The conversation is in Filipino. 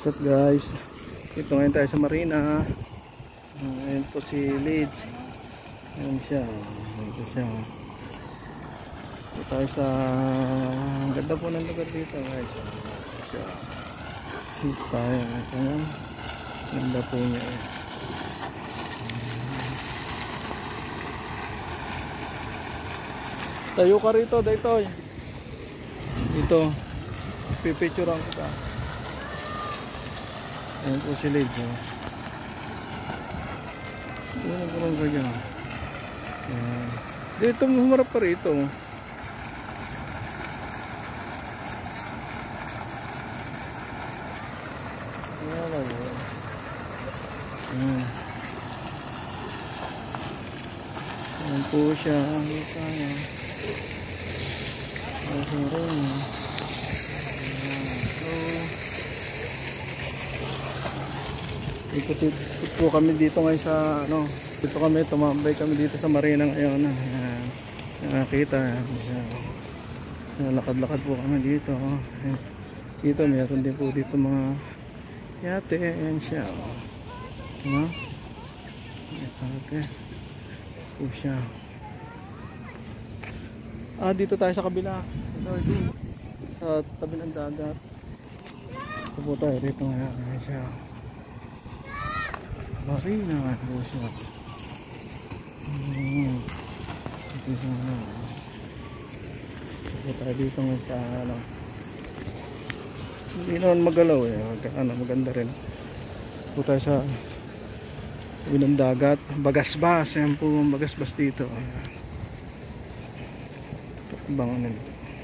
What's up guys? Ito ngayon tayo sa marina. Ayan po si Lids. Ayan siya. Ito siya. Ito tayo sa ang ganda po ng lugar dito guys. Ito siya. Ito tayo. Ito nga. Ganda po niya eh. Tayo ka rito, Daytoy. Dito. Pipicturean ko ta. Ayan po si Lids. Ayan po lang kaya. Dito humarap pa rito. Ayan po siya. Ikot po kami dito ngayon sa ano, dito kami tumambay kami dito sa marina ngayon. Nakita lakad-lakad po kami dito. Dito meron din po dito mga yate. Ayan siya. Diba? Okay. Po siya. Dito tayo sa kabila. Ito, sa tabi ng dagat. Ito po tayo dito ngayon. Ayan siya. Marina po siya. Ito siya na. Ito tayo dito ngayon sa ano. Hindi naman magalaw eh. Maganda rin. Ito tayo sa tabi ng dagat. Bagasbas. Ayan po ang bagasbas dito. Bangonan.